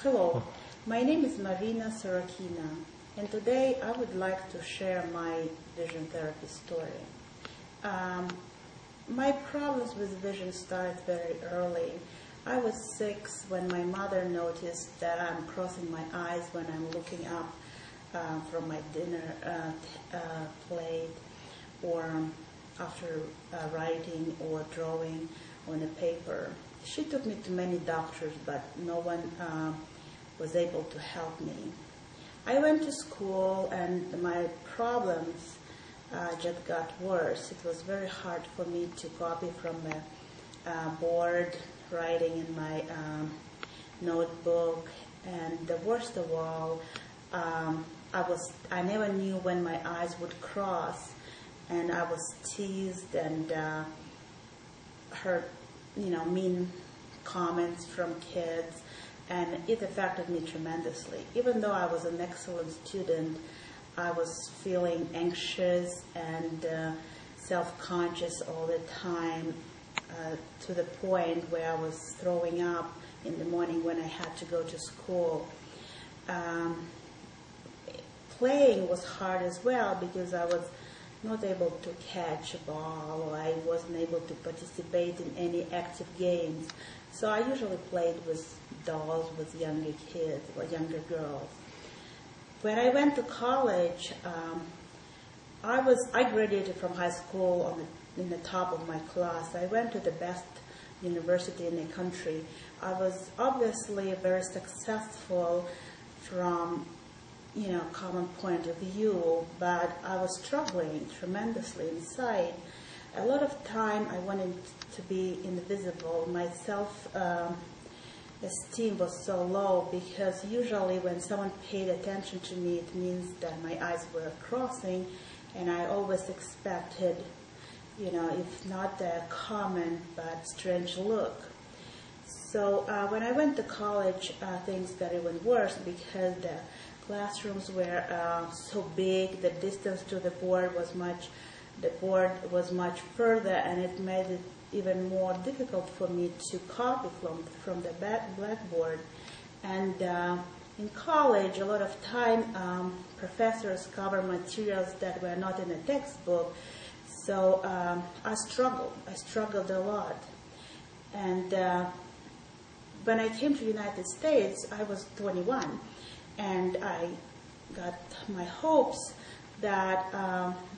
Hello, my name is Marina Sorokina, and today I would like to share my vision therapy story. My problems with vision started very early. I was 6 when my mother noticed that I'm crossing my eyes when I'm looking up from my dinner plate, or after writing or drawing on a paper. She took me to many doctors, but no one was able to help me. I went to school and my problems just got worse. It was very hard for me to copy from a board, writing in my notebook, and the worst of all, I never knew when my eyes would cross, and I was teased and heard mean comments from kids, and it affected me tremendously. Even though I was an excellent student, I was feeling anxious and self-conscious all the time, to the point where I was throwing up in the morning when I had to go to school. Playing was hard as well because I was not able to catch a ball, or I wasn't able to participate in any active games. So I usually played with dolls, with younger kids or younger girls. When I went to college, I graduated from high school in the top of my class. I went to the best university in the country. I was obviously very successful from common point of view, but I was struggling tremendously inside. A lot of time I wanted to be invisible. My self-esteem was so low because usually when someone paid attention to me, it means that my eyes were crossing, and I always expected, if not a common but strange look. So when I went to college, things got even worse because the classrooms were so big, the distance to the board was much further, and it made it even more difficult for me to copy from the blackboard. And in college, a lot of time, professors cover materials that were not in a textbook, so I struggled a lot. And when I came to the United States, I was 21. And I got my hopes that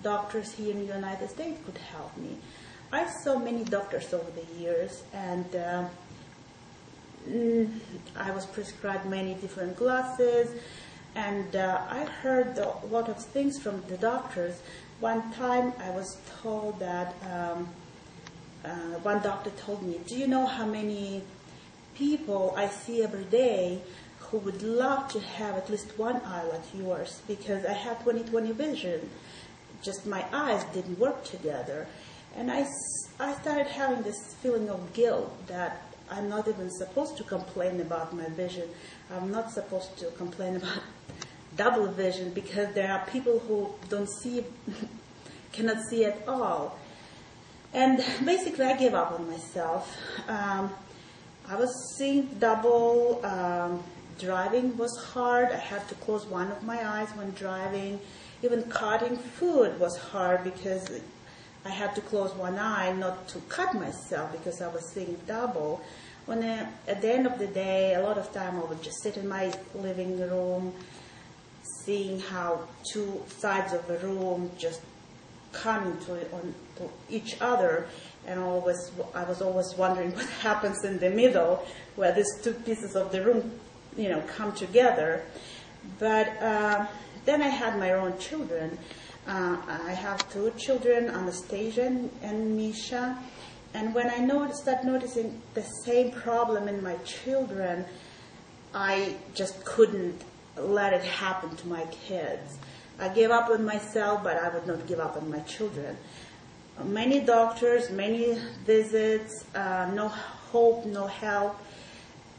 doctors here in the United States could help me. I saw many doctors over the years, and I was prescribed many different glasses, and I heard a lot of things from the doctors. One time I was told that, one doctor told me, "Do you know how many people I see every day who would love to have at least one eye like yours, because I have 20/20 vision. Just my eyes didn't work together." And I started having this feeling of guilt that I'm not even supposed to complain about my vision. I'm not supposed to complain about double vision because there are people who cannot see at all. And basically I gave up on myself. I was seeing double. Driving was hard. I had to close one of my eyes when driving. Even cutting food was hard because I had to close one eye not to cut myself because I was seeing double. At the end of the day, a lot of time I would just sit in my living room, seeing how two sides of the room just come to each other, and I was always wondering what happens in the middle where these two pieces of the room come together. But then I had my own children. I have 2 children, Anastasia and Misha. And when I started noticing the same problem in my children, I just couldn't let it happen to my kids. I gave up on myself, but I would not give up on my children. Many doctors, many visits, no hope, no help.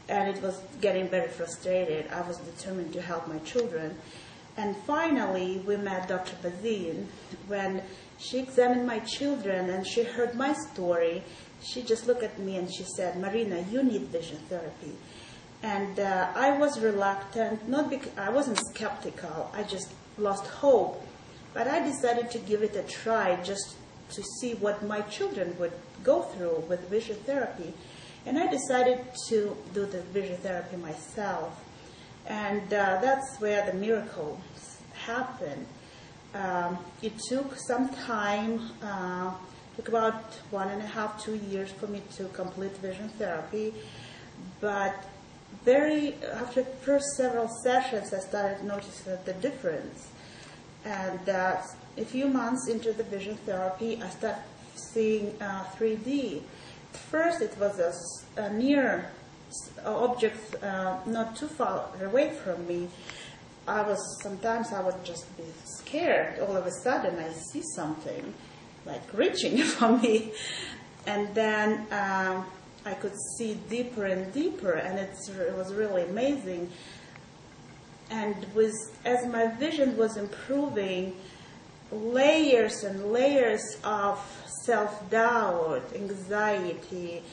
And it was getting very frustrated. I was determined to help my children. And finally, we met Dr. Bazin. When she examined my children and she heard my story, she just looked at me and she said, "Marina, you need vision therapy." And I was reluctant, not because I wasn't skeptical, I just lost hope. But I decided to give it a try just to see what my children would go through with vision therapy. And I decided to do the vision therapy myself. And that's where the miracles happened. It took some time, took about 1.5, 2 years for me to complete vision therapy. But after the first several sessions, I started noticing the difference. And a few months into the vision therapy, I started seeing 3D. At first, it was a near object not too far away from me. Sometimes I would just be scared. All of a sudden, I see something like reaching for me. And then I could see deeper and deeper, and it was really amazing. And as my vision was improving, layers and layers of self-doubt, anxiety,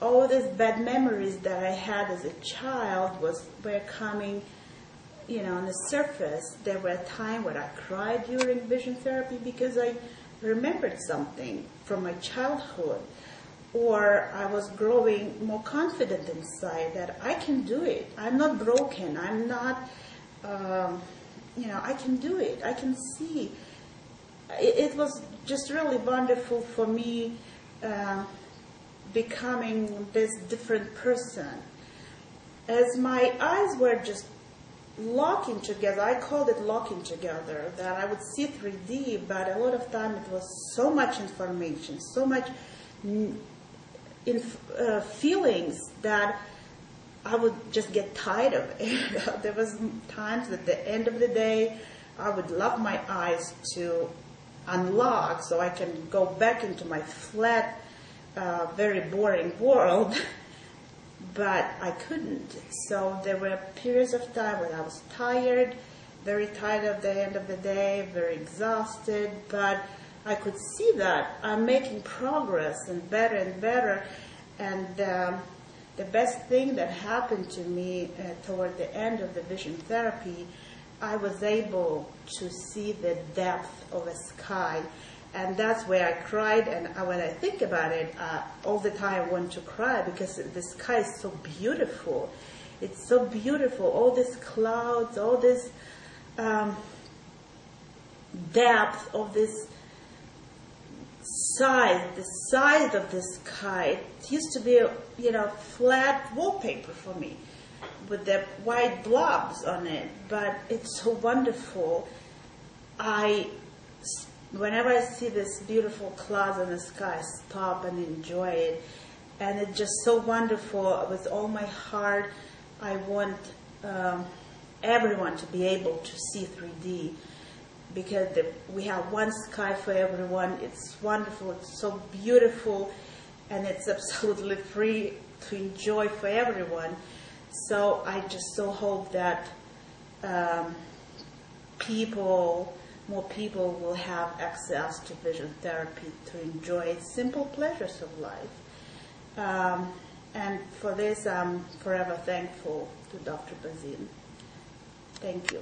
all these bad memories that I had as a child were coming, on the surface. There were times when I cried during vision therapy because I remembered something from my childhood. Or I was growing more confident inside that I can do it. I'm not broken. I'm not, I can do it. I can see. It was just really wonderful for me becoming this different person. As my eyes were just locking together, I called it locking together, that I would see 3D, but a lot of time it was so much information, so much feelings that I would just get tired of it. There was times at the end of the day, I would love my eyes to unlock so I can go back into my flat, very boring world, but I couldn't. So there were periods of time when I was tired, very tired at the end of the day, very exhausted, but I could see that I'm making progress and better. And the best thing that happened to me toward the end of the vision therapy, I was able to see the depth of a sky. And that's where I cried. And when I think about it, all the time I want to cry because the sky is so beautiful. It's so beautiful. All these clouds, all this depth of this the size of the sky. It used to be, flat wallpaper for me with the white blobs on it, but it's so wonderful. Whenever I see this beautiful clouds in the sky, I stop and enjoy it, and it's just so wonderful. With all my heart, I want everyone to be able to see 3D. Because we have one sky for everyone. It's wonderful, it's so beautiful, and it's absolutely free to enjoy for everyone. So I just so hope that more people will have access to vision therapy to enjoy simple pleasures of life. And for this, I'm forever thankful to Dr. Bazin. Thank you.